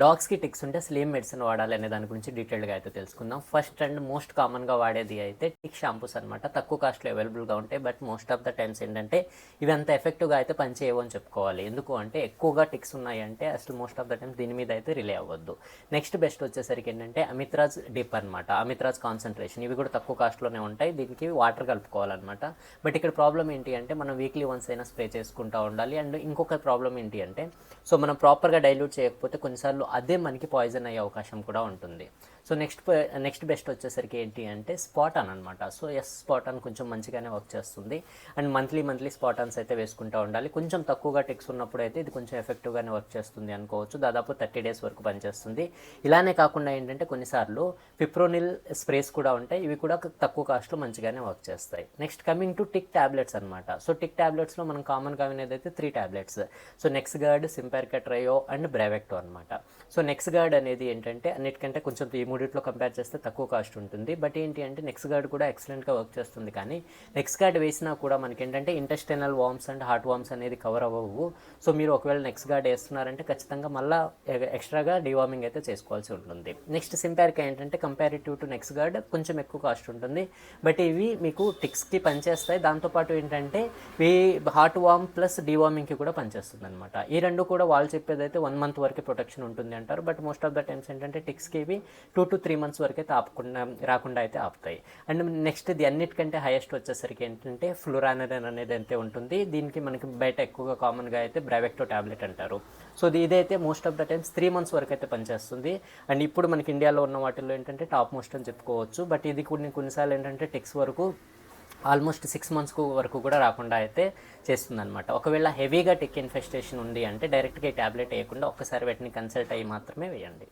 డాగ్స్కి ticks ఉంటే అసలు ఏం మెడిసిన్ వాడాలి అనే దాని గురించి డీటెయిల్గా అయితే తెలుసుకుందాం. ఫస్ట్ అండ్ మోస్ట్ కామన్గా వాడేది అయితే టిక్ షాంపూస్ అనమాట. తక్కువ కాస్ట్లో అవైలబుల్గా ఉంటాయి, but most of the times ఏంటంటే ఇవి అంత ఎఫెక్టివ్గా అయితే పనిచేయవు అని చెప్పుకోవాలి. ఎందుకు అంటే ఎక్కువగా టిక్స్ ఉన్నాయంటే అసలు మోస్ట్ ఆఫ్ ద టైమ్స్ దీని మీద అయితే రిలే అవ్వద్దు. నెక్స్ట్ బెస్ట్ వచ్చేసరికి ఏంటంటే అమిత్రాజ్ డిప్ అనమాట, అమిత్రాజ్ కాన్సన్ట్రేషన్. ఇవి కూడా తక్కువ కాస్ట్లోనే ఉంటాయి, దీనికి వాటర్ కలుపుకోవాలన్నమాట. బట్ ఇక్కడ ప్రాబ్లం ఏంటి అంటే మనం వీక్లీ వన్స్ అయినా స్ప్రే చేసుకుంటూ ఉండాలి. అండ్ ఇంకొక ప్రాబ్లం ఏంటి అంటే సో మనం ప్రాపర్గా డైల్యూట్ చేయకపోతే కొన్నిసార్లు అదే మనకి పాయిజన్ అయ్యే అవకాశం కూడా ఉంటుంది. సో నెక్స్ట్ బెస్ట్ వచ్చేసరికి ఏంటి అంటే స్పాటాన్ అనమాట. సో స్పాటాన్ కొంచెం మంచిగానే వర్క్ చేస్తుంది. అండ్ మంత్లీ స్పాటాన్స్ అయితే వేసుకుంటూ ఉండాలి. కొంచెం తక్కువగా టిక్స్ ఉన్నప్పుడు అయితే ఇది కొంచెం ఎఫెక్టివ్గానే వర్క్ చేస్తుంది అనుకోవచ్చు. దాదాపు 30 days వరకు పనిచేస్తుంది. ఇలానే కాకుండా ఏంటంటే కొన్నిసార్లు ఫిప్రోనిల్ స్ప్రేస్ కూడా ఉంటాయి, ఇవి కూడా తక్కువ కాస్ట్లో మంచిగానే వర్క్ చేస్తాయి. Next coming to tick tablets అనమాట. సో టిక్ ట్యాబ్లెట్స్లో మనం కామన్గా వినేది అయితే 3 tablets. So NexGard, Simparica trio and Bravecto అనమాట. సో నెక్స్ట్ గార్డ్ అనేది ఏంటంటే అన్నిటికంటే కొంచెం ఈ మూడిట్లో కంపేర్ చేస్తే తక్కువ కాస్ట్ ఉంటుంది. బట్ ఏంటి అంటే నెక్స్ట్ గార్డ్ కూడా ఎక్సలెంట్గా వర్క్ చేస్తుంది. కానీ నెక్స్ట్ గార్డ్ వేసినా కూడా మనకి ఏంటంటే intestinal worms and heart worms అనేది కవర్ అవ్వవు. సో మీరు ఒకవేళ నెక్స్ట్ గార్డ్ వేస్తున్నారంటే ఖచ్చితంగా మళ్ళీ ఎక్స్ట్రాగా డివార్మింగ్ అయితే చేసుకోవాల్సి ఉంటుంది. నెక్స్ట్ సింపార్కా ఏంటంటే కంపారిటివ్ టు నెక్స్ట్ గార్డ్ కొంచెం ఎక్కువ కాస్ట్ ఉంటుంది, బట్ ఇవి మీకు టిక్స్కి పనిచేస్తాయి. దాంతోపాటు ఏంటంటే ఇవి హార్ట్ వార్మ్ ప్లస్ డివార్మింగ్కి కూడా పనిచేస్తుంది అనమాట. ఈ రెండు కూడా వాళ్ళు చెప్పేది అయితే 1 month వరకు ప్రొటెక్షన్ ఉంటుంది అంటారు. But most of the times ఏంటంటే టిక్స్కి ఇవి 2 to 3 months వరకు అయితే రాకుండా అయితే ఆపుతాయి. అండ్ నెక్స్ట్ ఇది అన్నిటికంటే హైయెస్ట్ వచ్చేసరికి ఏంటంటే ఫ్లూరానరిన్ అనేది అయితే ఉంటుంది. దీనికి మనకి బయట ఎక్కువగా కామన్గా అయితే బ్రావెక్టో టాబ్లెట్ అంటారు. సో ఇదైతే most of the times 3 months వరకు అయితే పనిచేస్తుంది. అండ్ ఇప్పుడు మనకి ఇండియాలో ఉన్న వాటిల్లో ఏంటంటే టాప్ మోస్ట్ అని చెప్పుకోవచ్చు. బట్ ఇది కొన్నిసార్లు ఏంటంటే టిక్స్ వరకు ఆల్మోస్ట్ 6 months వరకు కూడా రాకుండా అయితే చేస్తుంది అనమాట. ఒకవేళ హెవీగా టిక్ ఇన్ఫెస్టేషన్ ఉంది అంటే డైరెక్ట్గా ఈ ట్యాబ్లెట్ వేయకుండా ఒక్కసారి వాటిని కన్సల్ట్ అయ్యి మాత్రమే వేయండి.